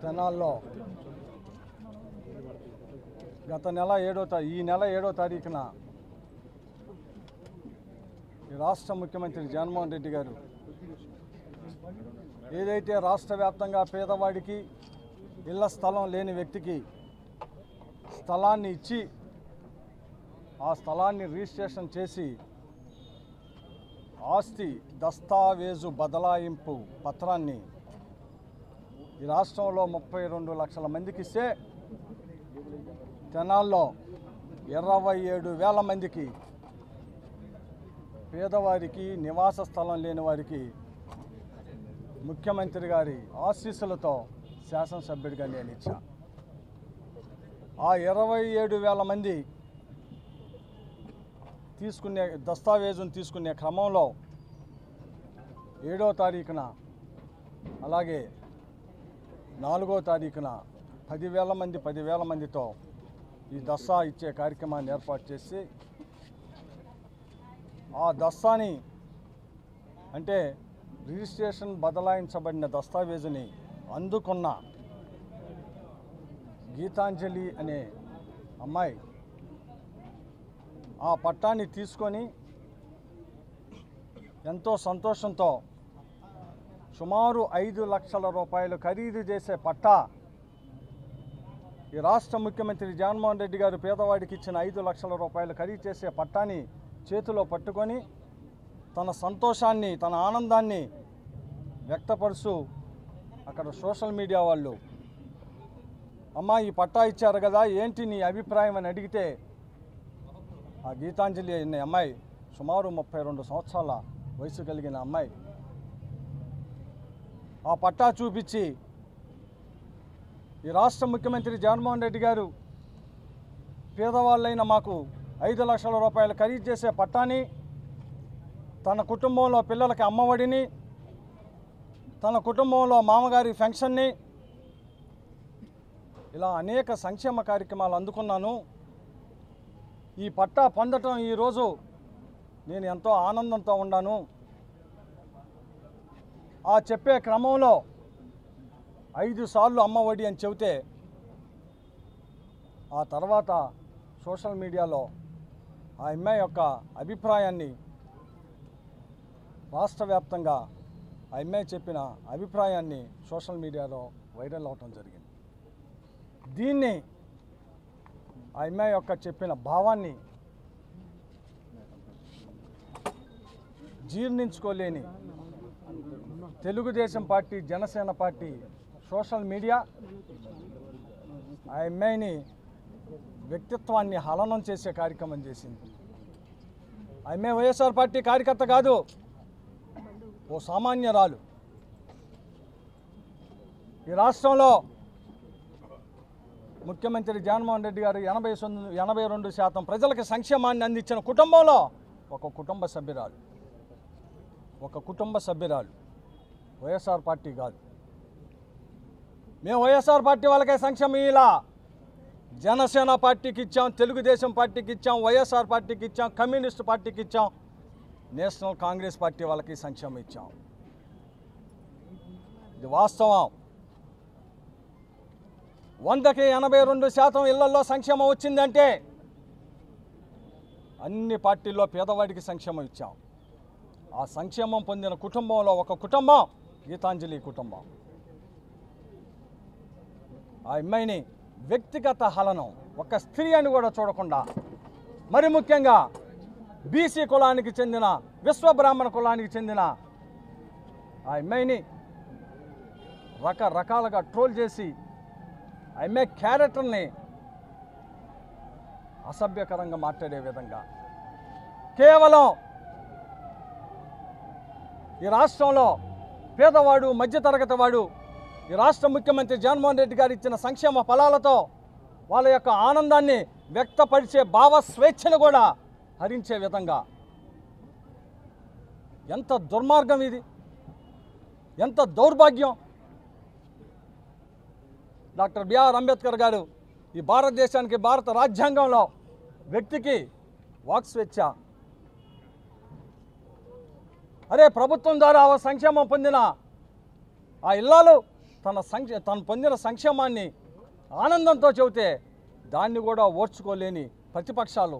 తెనాల్లో ఈ నెల 7వ తారీఖున ఈ రాష్ట్ర ముఖ్యమంత్రి జగన్మోహన్ రెడ్డి గారు ఏదైతే రాష్ట్ర వ్యాప్తంగా పేదవాడికి ఇళ్ల స్థలం లేని వ్యక్తికి స్థలాన్ని ఇచ్చి ఆ స్థలాన్ని రిజిస్ట్రేషన్ చేసి ఆస్తి దస్తావేజు బదలాయింపు పత్రాన్ని ఈ రాష్ట్రంలో 32 లక్షల మందికి ఇస్తే తెనాల్లో 27,000 మందికి పేదవారికి నివాస స్థలం లేని వారికి ముఖ్యమంత్రి గారి ఆశీస్సులతో శాసనసభ్యుడిగా నేను ఇచ్చా. ఆ 27,000 మంది తీసుకునే దస్తావేజును తీసుకునే క్రమంలో 7వ తారీఖున అలాగే 4వ తారీఖున 10,000 మందితో ఈ దస్తా ఇచ్చే కార్యక్రమాన్ని ఏర్పాటు చేసి ఆ దస్తాని అంటే రిజిస్ట్రేషన్ బదలాయించబడిన దస్తావేజుని అందుకున్న గీతాంజలి అనే అమ్మాయి ఆ పట్టాన్ని తీసుకొని ఎంతో సంతోషంతో సుమారు 5 లక్షల రూపాయలు ఖరీదు చేసే పట్టా ఈ రాష్ట్ర ముఖ్యమంత్రి జగన్మోహన్ రెడ్డి గారు పేదవాడికి ఇచ్చిన 5 లక్షల రూపాయలు ఖరీదు చేసే పట్టాని చేతిలో పట్టుకొని తన సంతోషాన్ని తన ఆనందాన్ని వ్యక్తపరుస్తూ అక్కడ సోషల్ మీడియా వాళ్ళు అమ్మా ఈ పట్టా ఇచ్చారు కదా ఏంటి నీ అభిప్రాయం అని అడిగితే ఆ గీతాంజలి అనే అమ్మాయి సుమారు 32 సంవత్సరాల వయసు కలిగిన అమ్మాయి ఆ పట్టా చూపించి ఈ రాష్ట్ర ముఖ్యమంత్రి జగన్మోహన్ రెడ్డి గారు పేదవాళ్ళైన మాకు 5 లక్షల రూపాయలు ఖరీదు చేసే పట్టాని తన కుటుంబంలో పిల్లలకి అమ్మఒడిని తన కుటుంబంలో మామగారి పెన్షన్ని ఇలా అనేక సంక్షేమ కార్యక్రమాలు అందుకున్నాను. ఈ పట్టా పొందటం ఈరోజు నేను ఎంతో ఆనందంతో ఉన్నాను. ఆ చెప్పే క్రమంలో 5 సార్లు అమ్మఒడి అని చెబితే ఆ తర్వాత సోషల్ మీడియాలో ఆ అమ్మాయి యొక్క అభిప్రాయాన్ని రాష్ట్ర వ్యాప్తంగా ఆ అమ్మాయి చెప్పిన అభిప్రాయాన్ని సోషల్ మీడియాలో వైరల్ అవటం జరిగింది. దీన్ని ఆ అమ్మాయి యొక్క చెప్పిన భావాన్ని జీర్ణించుకోలేని Telugu Desam party Janasena party social media ఆ అమ్మాయిని వ్యక్తిత్వాన్ని హననం చేసే కార్యక్రమం చేసింది. ఆ అమ్మాయి వైఎస్ఆర్ పార్టీ కార్యకర్త కాదు, ఓ సామాన్యరాలు. ఈ రాష్ట్రంలో ముఖ్యమంత్రి జగన్మోహన్ రెడ్డి గారు 82% ప్రజలకు సంక్షేమాన్ని అందించిన కుటుంబంలో ఒక కుటుంబ సభ్యురాలు వైఎస్ఆర్ పార్టీ కాదు. మేము వైఎస్ఆర్ పార్టీ వాళ్ళకే సంక్షేమం ఇలా జనసేన పార్టీకి ఇచ్చాం, తెలుగుదేశం పార్టీకి ఇచ్చాం, వైఎస్ఆర్ పార్టీకి ఇచ్చాం, కమ్యూనిస్ట్ పార్టీకి ఇచ్చాం, నేషనల్ కాంగ్రెస్ పార్టీ వాళ్ళకి సంక్షేమం ఇచ్చాం. ఇది వాస్తవం. 100కి 82% ఇళ్లలో సంక్షేమం వచ్చిందంటే అన్ని పార్టీల్లో పేదవాడికి సంక్షేమం ఇచ్చాం. ఆ సంక్షేమం పొందిన కుటుంబంలో ఒక కుటుంబం గీతాంజలి కుటుంబం. ఆ అమ్మాయిని వ్యక్తిగత హననం, ఒక స్త్రీ అని కూడా చూడకుండా, మరి ముఖ్యంగా బీసీ కులానికి చెందిన విశ్వబ్రాహ్మణ కులానికి చెందిన ఆ అమ్మాయిని రకరకాలుగా ట్రోల్ చేసి ఆ అమ్మాయి క్యారెక్టర్ని అసభ్యకరంగా మాట్లాడే విధంగా కేవలం ఈ రాష్ట్రంలో పేదవాడు మధ్యతరగతి వాడు ఈ రాష్ట్ర ముఖ్యమంత్రి జగన్మోహన్ రెడ్డి గారు ఇచ్చిన సంక్షేమ ఫలాలతో వాళ్ళ యొక్క ఆనందాన్ని వ్యక్తపరిచే భావ స్వేచ్ఛను కూడా హరించే విధంగా ఎంత దుర్మార్గం ఇది, ఎంత దౌర్భాగ్యం. డాక్టర్ బిఆర్ అంబేద్కర్ గారు ఈ భారతదేశానికి భారత రాజ్యాంగంలో వ్యక్తికి వాక్ స్వేచ్ఛ, అరే ప్రభుత్వం ద్వారా సంక్షేమం పొందిన ఆ ఇల్లాలు తను పొందిన సంక్షేమాన్ని ఆనందంతో చెబితే దాన్ని కూడా ఓర్చుకోలేని ప్రతిపక్షాలు